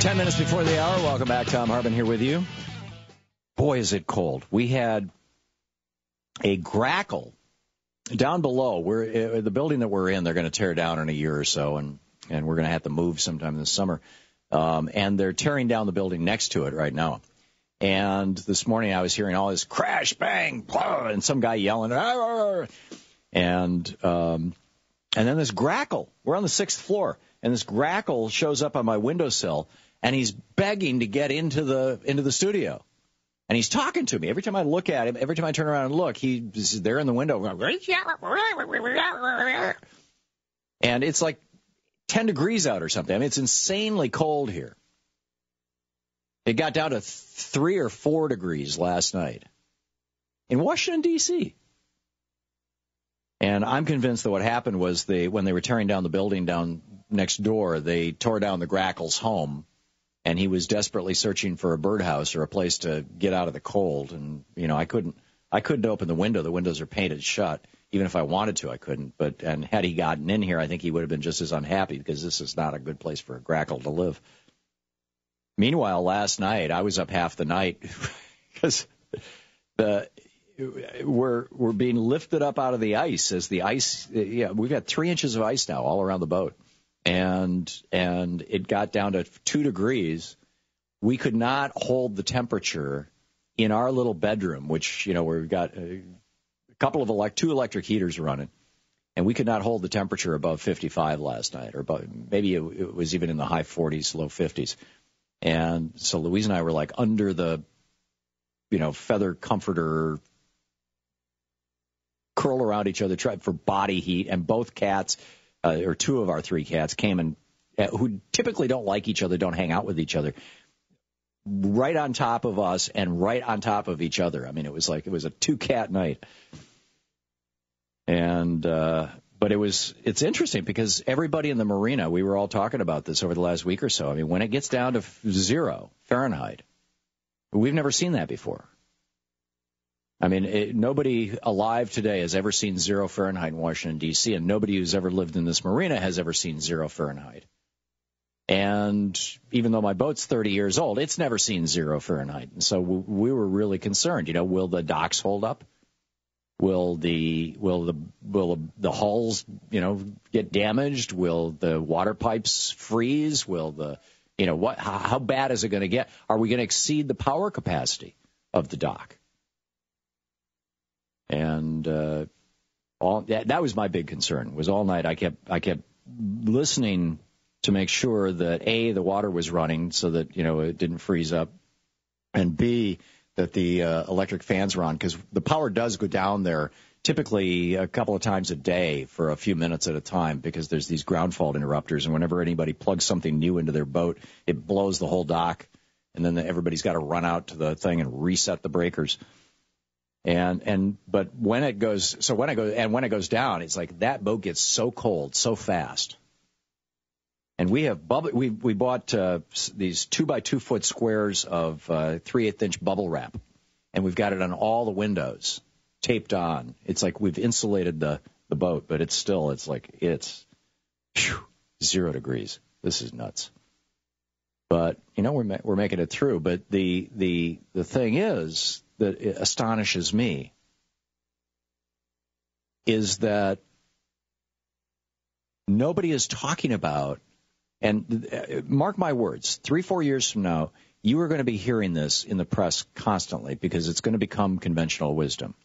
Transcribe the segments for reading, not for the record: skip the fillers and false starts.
10 minutes before the hour. Welcome back. Thom Hartmann here with you. Boy, is it cold. We had a grackle down below. We're the building that we're in, they're going to tear down in a year or so, and we're going to have to move sometime this summer. And they're tearing down the building next to it right now. And this morning I was hearing all this crash, bang, blah, and some guy yelling, Arr! And then this grackle. We're on the 6th floor, and this grackle shows up on my windowsill, and he's begging to get into the studio. And he's talking to me. Every time I look at him, every time I turn around and look, he's there in the window. And it's like 10 degrees out or something. I mean, it's insanely cold here. It got down to 3 or 4 degrees last night in Washington, D.C. And I'm convinced that what happened was when they were tearing down the building down next door, they tore down the grackle's home. And he was desperately searching for a birdhouse or a place to get out of the cold. And, you know, I couldn't open the window. The windows are painted shut. Even if I wanted to, I couldn't. And had he gotten in here, I think he would have been just as unhappy because this is not a good place for a grackle to live. Meanwhile, last night, I was up half the night because we're being lifted up out of the ice as the ice, we've got 3 inches of ice now all around the boat. And it got down to 2 degrees. We could not hold the temperature in our little bedroom, which, you know, we've got a couple of 2 electric heaters running, and we could not hold the temperature above 55 last night, or above, maybe it was even in the high 40s, low 50s. And so Louise and I were like under the, feather comforter, curl around each other, try for body heat, and both cats. Or 2 of our 3 cats came and who typically don't like each other, don't hang out with each other, right on top of us and right on top of each other. I mean, it was a 2-cat night. And but it's interesting because everybody in the marina, we were all talking about this over the last week or so. I mean, when it gets down to 0 Fahrenheit, we've never seen that before. I mean, nobody alive today has ever seen 0 Fahrenheit in Washington, D.C., and nobody who's ever lived in this marina has ever seen 0 Fahrenheit. And even though my boat's 30 years old, it's never seen 0 Fahrenheit. And so we were really concerned. Will the docks hold up? Will the hulls, get damaged? Will the water pipes freeze? Will how bad is it going to get? Are we going to exceed the power capacity of the dock? And that was my big concern. Was all night I kept listening to make sure that A, the water was running so that it didn't freeze up, and B, that the electric fans were on, because the power does go down there typically a couple of times a day for a few minutes at a time, because there's these ground fault interrupters, and whenever anybody plugs something new into their boat, it blows the whole dock, and then everybody's got to run out to the thing and reset the breakers. But when it goes down, it's like that boat gets so cold so fast. And we bought these 2x2 foot squares of 3/8 inch bubble wrap, and we've got it on all the windows, taped on. It's like we've insulated the boat, but it's 0 degrees. This is nuts. But we're making it through. But the thing is, that it astonishes me is that nobody is talking about, and mark my words, 3-4 years from now, you are going to be hearing this in the press constantly because it's going to become conventional wisdom.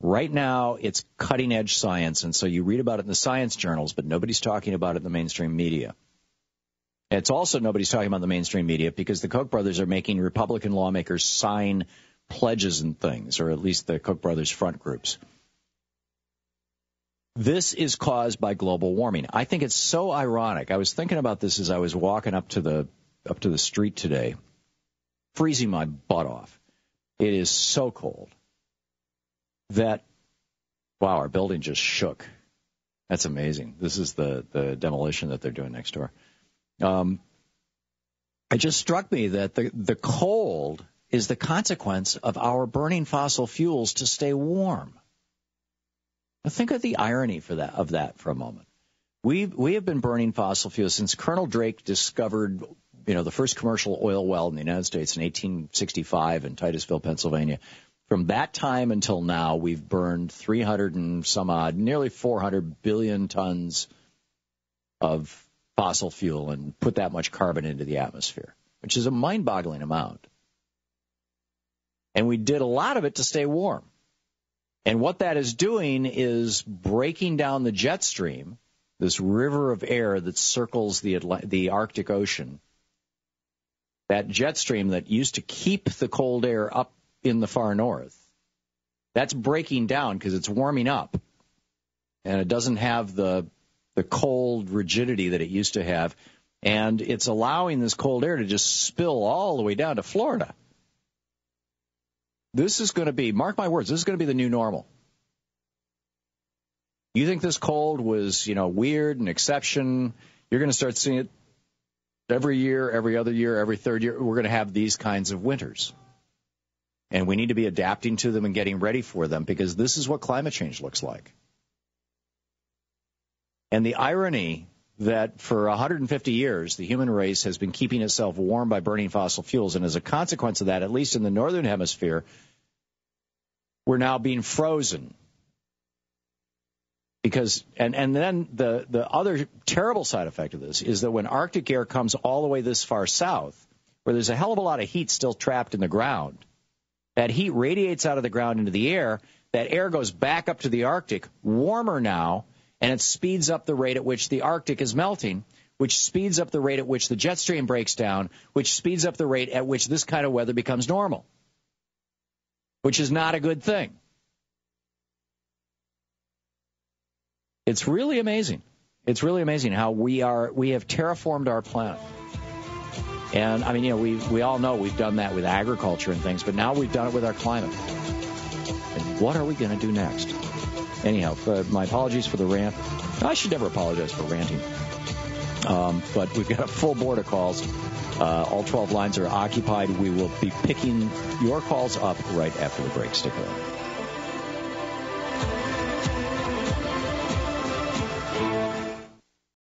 Right now, it's cutting-edge science, and so you read about it in the science journals, but nobody's talking about it in the mainstream media. It's also nobody's talking about the mainstream media because the Koch brothers are making Republican lawmakers sign pledges and things, or at least the Koch brothers front groups. This is caused by global warming. I think it's so ironic. I was thinking about this as I was walking up to the street today, freezing my butt off. It is so cold that, wow, our building just shook. That's amazing. This is the demolition that they're doing next door. It just struck me that the cold is the consequence of our burning fossil fuels to stay warm. Now think of the irony of that for a moment. We have been burning fossil fuels since Colonel Drake discovered the first commercial oil well in the United States in 1865 in Titusville, Pennsylvania. From that time until now, we've burned 300 and some odd, nearly 400 billion tons of fossil fuel and put that much carbon into the atmosphere, which is a mind-boggling amount. And we did a lot of it to stay warm. And what that is doing is breaking down the jet stream, this river of air that circles the Arctic Ocean. That jet stream that used to keep the cold air up in the far north, that's breaking down because it's warming up. And it doesn't have the cold rigidity that it used to have. And it's allowing this cold air to just spill all the way down to Florida. This is going to be, mark my words, this is going to be the new normal. You think this cold was, weird, an exception, you're going to start seeing it every year, every other year, every third year. We're going to have these kinds of winters. And we need to be adapting to them and getting ready for them because this is what climate change looks like. And the irony that for 150 years, the human race has been keeping itself warm by burning fossil fuels. And as a consequence of that, at least in the northern hemisphere, we're now being frozen. Because, and then the other terrible side effect of this is that when Arctic air comes all the way this far south, where there's a hell of a lot of heat still trapped in the ground, that heat radiates out of the ground into the air, that air goes back up to the Arctic, warmer now, and it speeds up the rate at which the Arctic is melting, which speeds up the rate at which the jet stream breaks down, which speeds up the rate at which this kind of weather becomes normal, which is not a good thing. It's really amazing. It's really amazing how we have terraformed our planet. And, I mean, we all know we've done that with agriculture and things, but now we've done it with our climate. And what are we going to do next? Anyhow, my apologies for the rant. I should never apologize for ranting. But we've got a full board of calls. All 12 lines are occupied. We will be picking your calls up right after the break. Stick around.